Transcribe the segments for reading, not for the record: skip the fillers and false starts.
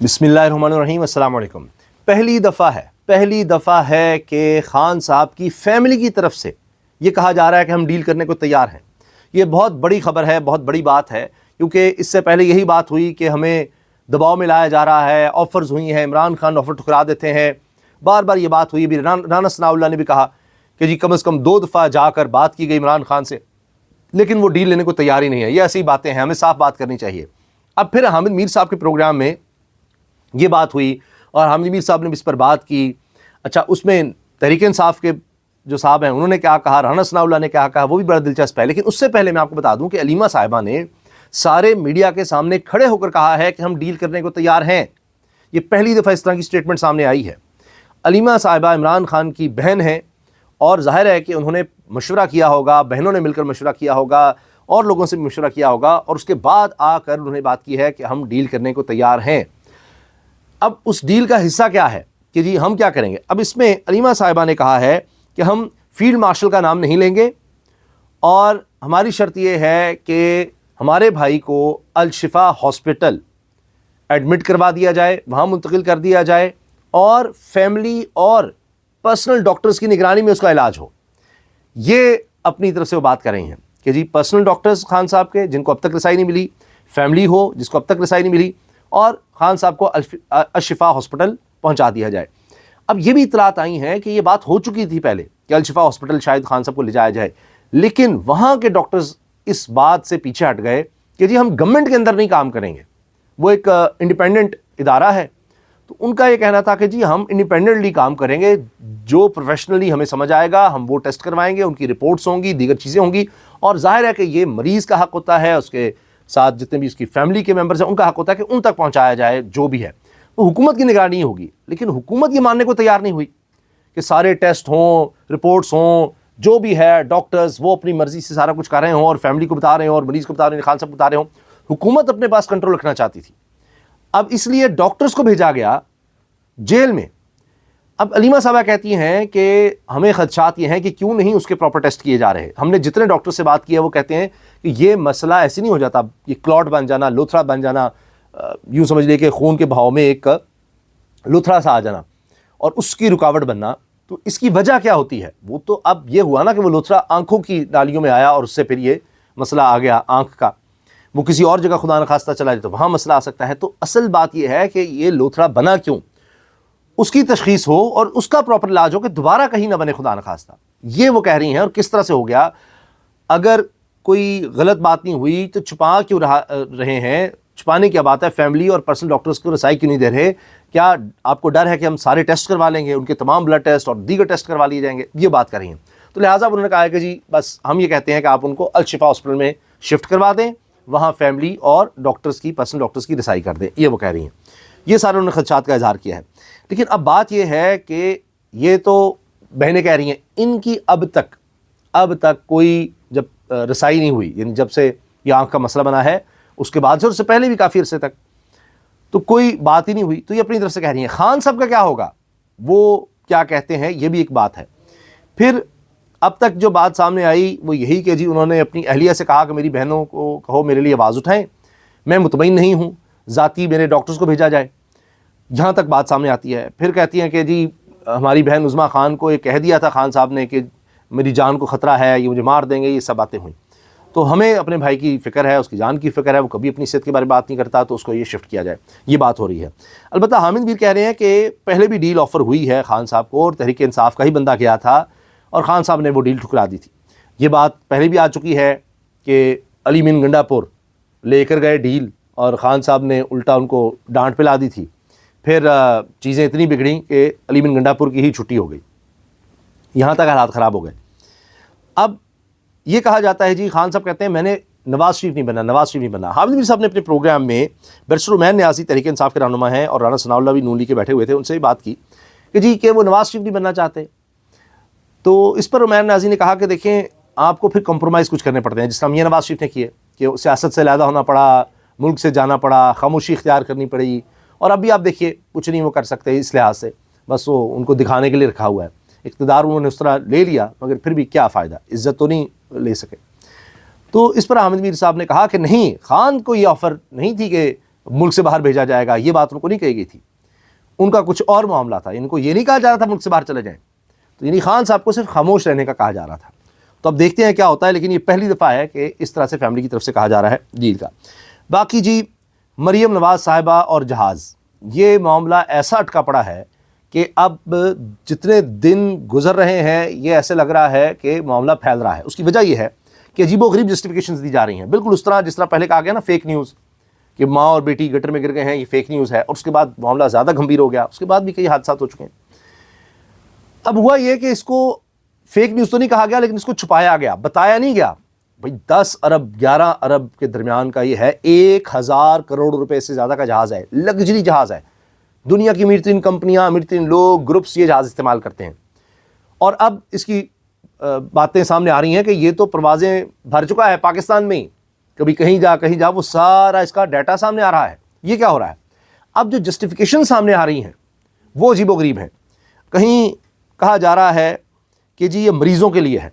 بسم اللہ الرحمن الرحیم، السلام علیکم۔ پہلی دفعہ ہے کہ خان صاحب کی فیملی کی طرف سے یہ کہا جا رہا ہے کہ ہم ڈیل کرنے کو تیار ہیں۔ یہ بہت بڑی خبر ہے، بہت بڑی بات ہے، کیونکہ اس سے پہلے یہی بات ہوئی کہ ہمیں دباؤ میں لایا جا رہا ہے، آفرز ہوئی ہیں، عمران خان آفر ٹھکرا دیتے ہیں، بار بار یہ بات ہوئی۔ بھی رانا ثناء اللہ نے بھی کہا کہ جی کم از کم 2 دفعہ جا کر بات کی گئی عمران خان سے، لیکن وہ ڈیل لینے کو تیار ہی نہیں ہے۔ یہ ایسی باتیں ہیں، ہمیں صاف بات کرنی چاہیے۔ اب پھر حامد میر صاحب کے پروگرام میں یہ بات ہوئی اور حامد میر صاحب نے بھی اس پر بات کی۔ اچھا، اس میں تحریک انصاف کے جو صاحب ہیں انہوں نے کیا کہا، رانا ثناء اللہ نے کیا کہا، وہ بھی بڑا دلچسپ ہے۔ لیکن اس سے پہلے میں آپ کو بتا دوں کہ علیمہ صاحبہ نے سارے میڈیا کے سامنے کھڑے ہو کر کہا ہے کہ ہم ڈیل کرنے کو تیار ہیں۔ یہ پہلی دفعہ اس طرح کی سٹیٹمنٹ سامنے آئی ہے۔ علیمہ صاحبہ عمران خان کی بہن ہیں اور ظاہر ہے کہ انہوں نے مشورہ کیا ہوگا، بہنوں نے مل کر مشورہ کیا ہوگا اور لوگوں سے بھی مشورہ کیا ہوگا، اور اس کے بعد آ کر انہوں نے بات کی ہے کہ ہم ڈیل کرنے کو تیار ہیں۔ اب اس ڈیل کا حصہ کیا ہے کہ جی ہم کیا کریں گے؟ اب اس میں علیمہ صاحبہ نے کہا ہے کہ ہم فیلڈ مارشل کا نام نہیں لیں گے، اور ہماری شرط یہ ہے کہ ہمارے بھائی کو الشفا ہاسپٹل ایڈمٹ کروا دیا جائے، وہاں منتقل کر دیا جائے، اور فیملی اور پرسنل ڈاکٹرز کی نگرانی میں اس کا علاج ہو۔ یہ اپنی طرف سے وہ بات کر رہی ہیں کہ جی پرسنل ڈاکٹرز خان صاحب کے جن کو اب تک رسائی نہیں ملی، فیملی ہو جس کو اب تک رسائی نہیں ملی، اور خان صاحب کو الشفا ہاسپٹل پہنچا دیا جائے۔ اب یہ بھی اطلاعات آئی ہیں کہ یہ بات ہو چکی تھی پہلے کہ الشفا ہاسپٹل شاید خان صاحب کو لے جایا جائے، لیکن وہاں کے ڈاکٹرز اس بات سے پیچھے ہٹ گئے کہ جی ہم گورنمنٹ کے اندر نہیں کام کریں گے، وہ ایک انڈیپینڈنٹ ادارہ ہے۔ تو ان کا یہ کہنا تھا کہ جی ہم انڈیپینڈنٹلی کام کریں گے، جو پروفیشنلی ہمیں سمجھ آئے گا ہم وہ ٹیسٹ کروائیں گے، ان کی رپورٹس ہوں گی، دیگر چیزیں ہوں گی، اور ظاہر ہے کہ یہ مریض کا حق ہوتا ہے، اس کے ساتھ جتنے بھی اس کی فیملی کے ممبرز ہیں ان کا حق ہوتا ہے کہ ان تک پہنچایا جائے جو بھی ہے۔ تو حکومت کی نگرانی ہوگی، لیکن حکومت یہ ماننے کو تیار نہیں ہوئی کہ سارے ٹیسٹ ہوں، رپورٹس ہوں، جو بھی ہے ڈاکٹرز وہ اپنی مرضی سے سارا کچھ کر رہے ہوں اور فیملی کو بتا رہے ہوں اور مریض کو بتا رہے ہیں، خان صاحب کو بتا رہے ہوں۔ حکومت اپنے پاس کنٹرول رکھنا چاہتی تھی، اب اس لیے ڈاکٹرز کو بھیجا گیا جیل میں۔ اب علیمہ صاحبہ کہتی ہیں کہ ہمیں خدشات یہ ہیں کہ کیوں نہیں اس کے پراپر ٹیسٹ کیے جا رہے۔ ہم نے جتنے ڈاکٹر سے بات کی ہے وہ کہتے ہیں کہ یہ مسئلہ ایسے نہیں ہو جاتا، یہ کلاٹ بن جانا، لوتھڑا بن جانا، یوں سمجھ لے کہ خون کے بہاؤ میں ایک لوتھڑا سا آ جانا اور اس کی رکاوٹ بننا۔ تو اس کی وجہ کیا ہوتی ہے؟ وہ تو اب یہ ہوا نا کہ وہ لوتھڑا آنکھوں کی نالیوں میں آیا اور اس سے پھر یہ مسئلہ آ گیا آنکھ کا۔ وہ کسی اور جگہ خدا نخواستہ چلا جائے تو وہاں مسئلہ آ سکتا ہے۔ تو اصل بات یہ ہے کہ یہ لوتھڑا بنا کیوں، اس کی تشخیص ہو اور اس کا پراپر علاج ہو کہ دوبارہ کہیں نہ بنے خدا نخواستہ۔ یہ وہ کہہ رہی ہیں، اور کس طرح سے ہو گیا؟ اگر کوئی غلط بات نہیں ہوئی تو چھپا کیوں رہے ہیں؟ چھپانے کی بات ہے، فیملی اور پرسنل ڈاکٹرز کو رسائی کیوں نہیں دے رہے؟ کیا آپ کو ڈر ہے کہ ہم سارے ٹیسٹ کروا لیں گے، ان کے تمام بلڈ ٹیسٹ اور دیگر ٹیسٹ کروا لیے جائیں گے؟ یہ بات کر رہی ہیں۔ تو لہٰذا انہوں نے کہا ہے کہ جی بس ہم یہ کہتے ہیں کہ آپ ان کو الشفا ہاسپٹل میں شفٹ کروا دیں، وہاں فیملی اور ڈاکٹرز کی پرسنل ڈاکٹرز کی رسائی کر دیں۔ یہ وہ کہہ رہی ہیں۔ یہ سارے انہوں نے خدشات کا اظہار کیا ہے۔ لیکن اب بات یہ ہے کہ یہ تو بہنیں کہہ رہی ہیں ان کی اب تک کوئی جب رسائی نہیں ہوئی، یعنی جب سے یہ آنکھ کا مسئلہ بنا ہے اس کے بعد سے، اور اس سے پہلے بھی کافی عرصے تک تو کوئی بات ہی نہیں ہوئی۔ تو یہ اپنی طرف سے کہہ رہی ہیں۔ خان صاحب کا کیا ہوگا، وہ کیا کہتے ہیں، یہ بھی ایک بات ہے۔ پھر اب تک جو بات سامنے آئی وہ یہی کہ جی انہوں نے اپنی اہلیہ سے کہا کہ میری بہنوں کو کہو میرے لیے آواز اٹھائیں، میں مطمئن نہیں ہوں، ذاتی میرے ڈاکٹرز کو بھیجا جائے۔ یہاں تک بات سامنے آتی ہے۔ پھر کہتی ہیں کہ جی ہماری بہن عظمیٰ خان کو یہ کہہ دیا تھا خان صاحب نے کہ میری جان کو خطرہ ہے، یہ مجھے مار دیں گے، یہ سب باتیں ہوئیں۔ تو ہمیں اپنے بھائی کی فکر ہے، اس کی جان کی فکر ہے، وہ کبھی اپنی صحت کے بارے میں بات نہیں کرتا، تو اس کو یہ شفٹ کیا جائے، یہ بات ہو رہی ہے۔ البتہ حامد میر کہہ رہے ہیں کہ پہلے بھی ڈیل آفر ہوئی ہے خان صاحب کو، اور تحریک انصاف کا ہی بندہ گیا تھا اور خان صاحب نے وہ ڈیل ٹھکرا دی تھی۔ یہ بات پہلے بھی آ چکی ہے کہ علی مین گنڈا پور لے کر گئے ڈیل اور خان صاحب نے الٹا ان کو ڈانٹ پلا دی تھی۔ پھر چیزیں اتنی بگڑیں کہ علی مین گنڈا پور کی ہی چھٹی ہو گئی، یہاں تک حالات خراب ہو گئے۔ اب یہ کہا جاتا ہے جی خان صاحب کہتے ہیں میں نے نواز شریف نہیں بننا۔ حامد میر صاحب نے اپنے پروگرام میں بیرسٹر عمیر نیازی تحریک انصاف کے رہنما ہیں اور رانا ثناء اللہ بھی نون لیگ کے بیٹھے ہوئے تھے، ان سے بھی بات کی کہ جی کہ وہ نواز شریف نہیں بننا چاہتے۔ تو اس پر عمیر نیازی نے کہا کہ دیکھیں آپ کو پھر کمپرومائز کچھ کرنے پڑتے ہیں، جس طرح میاں نواز شریف نے کیے کہ سیاست سے علیحدہ ہونا پڑا، ملک سے جانا پڑا، خاموشی اختیار کرنی پڑی، اور ابھی آپ دیکھیے کچھ نہیں وہ کر سکتے اس لحاظ سے، بس وہ ان کو دکھانے کے لیے رکھا ہوا ہے۔ اقتدار انہوں نے اس طرح لے لیا مگر پھر بھی کیا فائدہ، عزت تو نہیں لے سکے۔ تو اس پر حامد میر صاحب نے کہا کہ نہیں، خان کو یہ آفر نہیں تھی کہ ملک سے باہر بھیجا جائے گا، یہ بات ان کو نہیں کہی گئی تھی. ان کا کچھ اور معاملہ تھا. ان کو یہ نہیں کہا جا رہا تھا ملک سے باہر چلے جائیں. تو یعنی خان صاحب کو صرف خاموش رہنے کا کہا جا رہا تھا. تو اب دیکھتے ہیں کیا ہوتا ہے، لیکن یہ پہلی دفعہ ہے کہ اس طرح سے فیملی کی طرف سے کہا جا رہا ہے ڈیل کا. باقی جی مریم نواز صاحبہ اور جہاز، یہ معاملہ ایسا اٹکا پڑا ہے کہ اب جتنے دن گزر رہے ہیں یہ ایسے لگ رہا ہے کہ معاملہ پھیل رہا ہے. اس کی وجہ یہ ہے کہ عجیب و غریب جسٹیفیکیشنز دی جا رہی ہیں، بالکل اس طرح جس طرح پہلے کہا گیا نا فیک نیوز کہ ماں اور بیٹی گٹر میں گر گئے ہیں، یہ فیک نیوز ہے. اور اس کے بعد معاملہ زیادہ گھمبیر ہو گیا، اس کے بعد بھی کئی حادثات ہو چکے ہیں. اب ہوا یہ کہ اس کو فیک نیوز تو نہیں کہا گیا، لیکن اس کو چھپایا گیا، بتایا نہیں گیا. بھائی 10 ارب 11 ارب کے درمیان کا یہ ہے، 1000 کروڑ روپے سے زیادہ کا جہاز ہے، لگژری جہاز ہے. دنیا کی امیر ترین کمپنیاں، امیر ترین لوگ، گروپس یہ جہاز استعمال کرتے ہیں. اور اب اس کی باتیں سامنے آ رہی ہیں کہ یہ تو پروازیں بھر چکا ہے پاکستان میں ہی، کبھی کہیں جا وہ سارا اس کا ڈیٹا سامنے آ رہا ہے. یہ کیا ہو رہا ہے؟ اب جو جسٹیفیکیشن سامنے آ رہی ہیں وہ عجیب و غریب ہیں. کہیں کہا جا رہا ہے کہ جی یہ مریضوں کے لیے ہے.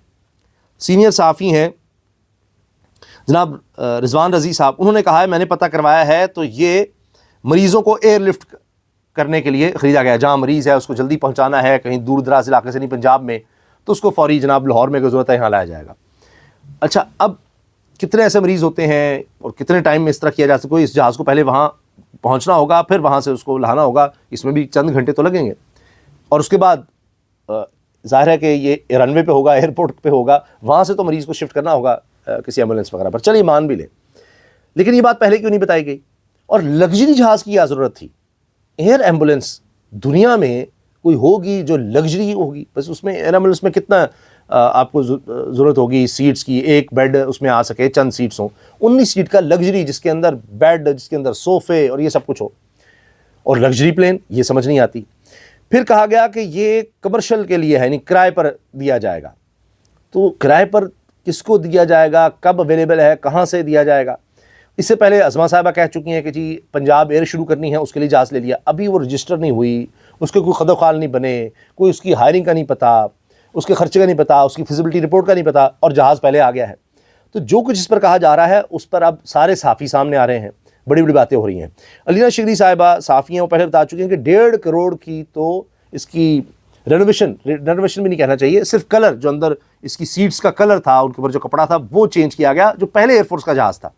سینئر صحافی ہیں جناب رضوان رضی صاحب، انہوں نے کہا ہے میں نے پتہ کروایا ہے تو یہ مریضوں کو ایئر لفٹ کرنے کے لیے خریدا گیا. جہاں مریض ہے اس کو جلدی پہنچانا ہے، کہیں دور دراز علاقے سے نہیں پنجاب میں، تو اس کو فوری جناب لاہور میں ضرورت ہے یہاں لایا جائے گا. اچھا اب کتنے ایسے مریض ہوتے ہیں اور کتنے ٹائم میں اس طرح کیا جا سکے؟ اس جہاز کو پہلے وہاں پہنچنا ہوگا، پھر وہاں سے اس کو لانا ہوگا، اس میں بھی چند گھنٹے تو لگیں گے. اور اس کے بعد ظاہر ہے کہ یہ رن وے پہ ہوگا، ایئرپورٹ پہ ہوگا، وہاں سے تو مریض کو شفٹ کرنا ہوگا کسی ایمبولینس وغیرہ پر. چلیے مان بھی لیں، لیکن یہ بات پہلے کیوں نہیں بتائی گئی؟ اور لگژری جہاز کی کیا ضرورت تھی؟ ایئر ایمبولینس دنیا میں کوئی ہوگی جو لگژری ہوگی، بس اس میں ایئر ایمبولینس میں کتنا آپ کو ضرورت ہوگی سیٹس کی، ایک بیڈ اس میں آ سکے، چند سیٹس ہوں. 19 سیٹ کا لگژری جس کے اندر بیڈ، جس کے اندر صوفے اور یہ سب کچھ ہو، اور لگژری پلین، یہ سمجھ نہیں آتی. پھر کہا گیا کہ یہ کمرشل کے لیے ہے، یعنی کرائے پر دیا جائے گا. تو کرائے پر کس کو دیا جائے گا، کب اویلیبل ہے، کہاں سے دیا جائے گا؟ اس سے پہلے عظما صاحبہ کہہ چکی ہیں کہ جی پنجاب ایئر شروع کرنی ہے، اس کے لیے جہاز لے لیا. ابھی وہ رجسٹر نہیں ہوئی، اس کے کوئی خد و خال نہیں بنے، کوئی اس کی ہائرنگ کا نہیں پتا، اس کے خرچے کا نہیں پتا، اس کی فیزیبلٹی رپورٹ کا نہیں پتا، اور جہاز پہلے آ گیا ہے. تو جو کچھ اس پر کہا جا رہا ہے اس پر اب سارے صحافی سامنے آ رہے ہیں، بڑی بڑی باتیں ہو رہی ہیں. علینا شگری صاحبہ صحافی ہیں، وہ پہلے بتا چکی ہیں کہ 1.5 کروڑ کی تو اس کی رینوویشن بھی نہیں کہنا چاہیے، صرف کلر جو اندر اس کی سیٹس کا کلر تھا، ان کے اوپر جو کپڑا تھا وہ چینج کیا گیا. جو پہلے ایئر فورس کا جہاز تھا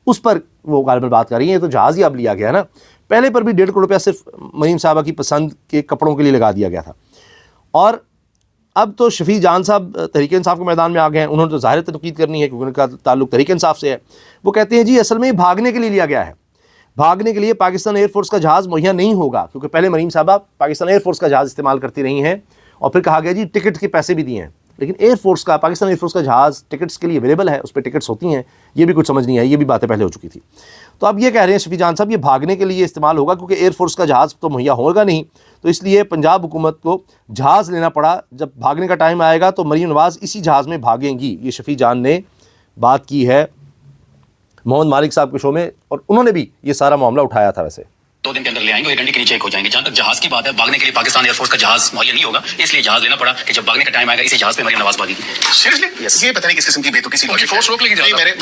اس پر وہ غالباً بات کر رہی ہیں. تو جہاز ہی اب لیا گیا نا، پہلے پر بھی 1.5 کروڑ روپیہ صرف مریم صاحبہ کی پسند کے کپڑوں کے لیے لگا دیا گیا تھا. اور اب تو شفیع جان صاحب تحریک انصاف کے میدان میں آ گئے ہیں. انہوں نے تو ظاہر تنقید کرنی ہے کیونکہ ان کا تعلق تحریک انصاف سے ہے. وہ کہتے ہیں جی اصل میں یہ بھاگنے کے لیے لیا گیا ہے، بھاگنے کے لیے پاکستان ایئر فورس کا جہاز مہیا نہیں ہوگا، کیونکہ پہلے مریم صاحبہ پاکستان ایئر فورس کا جہاز استعمال کرتی رہی ہیں. اور پھر کہا گیا جی ٹکٹ کے پیسے بھی دیے ہیں، لیکن ایئر فورس کا، پاکستان ایئر فورس کا جہاز ٹکٹس کے لیے اویلیبل ہے، اس پہ ٹکٹس ہوتی ہیں. یہ بھی کچھ سمجھ نہیں آئی، یہ بھی باتیں پہلے ہو چکی تھی. تو اب یہ کہہ رہے ہیں شفیع جان صاحب یہ بھاگنے کے لیے استعمال ہوگا، کیونکہ ایئر فورس کا جہاز تو مہیا ہوگا نہیں، تو اس لیے پنجاب حکومت کو جہاز لینا پڑا. جب بھاگنے کا ٹائم آئے گا تو مریم نواز اسی جہاز میں بھاگیں گی. یہ شفیع جان نے بات کی ہے محمد مالک صاحب کے شو میں، اور انہوں نے بھی یہ سارا معاملہ اٹھایا تھا. ویسے 2 دن کے اندر لے آئیں گے، 1 گھنٹے کے نیچے ایک ہو جائیں گے. جہاں تک جہاز کی بات ہے، بھاگنے کے لیے پاکستان ایئر فورس کا جہاز مہیا نہیں ہوگا، اس لیے جہاز لینا پڑا کہ جب بھاگنے کا ٹائم آئے گا اسی جہاز پہ مریم نواز بھاگی. سیریسلی یہ پتہ نہیں کس قسم کی بے سی لوجک فورس روک لے گی.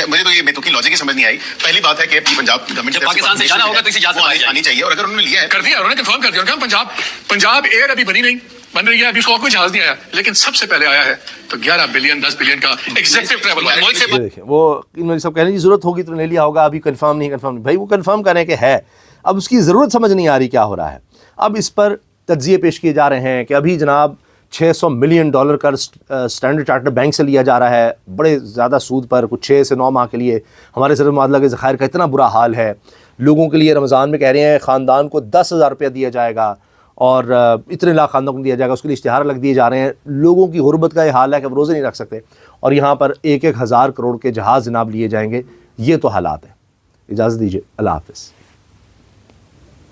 مجھے تو یہ بے لاجک ہی سمجھ نہیں آئی. پہلی بات ہے کہ پنجاب گورنمنٹ جب پاکستان سے جانا ہوگا تو اسی جہاز میں آنی چاہیے، اور اگر انہوں نے لیا ہے کر دیا، انہوں نے کنفرم کر دیا. انہوں نے کہا پنجاب ایئر ابھی بن رہی ہے، ابھی اس کو کوئی جہاز نہیں آیا، لیکن سب سے پہلے آیا ہے تو 11 بلین 10 بلین کا ایگزیکٹو ٹریول ملک سے. دیکھیں وہ ان سب کہہ رہے ہیں جی ضرورت ہوگی تو لے لیا ہوگا، ابھی کنفرم نہیں. بھائی وہ کنفرم کریں کہ ہے، اب اس کی ضرورت سمجھ نہیں آ رہی کیا ہو رہا ہے. اب اس پر تجزیے پیش کیے جا رہے ہیں کہ ابھی جناب $600 ملین کا اسٹینڈرڈ چارٹرڈ بینک سے لیا جا رہا ہے، بڑے زیادہ سود پر، کچھ 6 سے 9 ماہ کے لیے. ہمارے زر معادلہ کے ذخائر کا اتنا برا حال ہے. لوگوں کے لیے رمضان میں کہہ رہے ہیں خاندان کو 10,000 روپیہ دیا جائے گا، اور اتنے لاکھ خاندان کو دیا جائے گا، اس کے لیے اشتہار لگ دیے جا رہے ہیں. لوگوں کی غربت کا یہ حال ہے کہ وہ روزے نہیں رکھ سکتے، اور یہاں پر 1,000 کروڑ کے جہاز جناب لیے جائیں گے. یہ تو حالات ہیں. اجازت دیجیے، اللہ حافظ.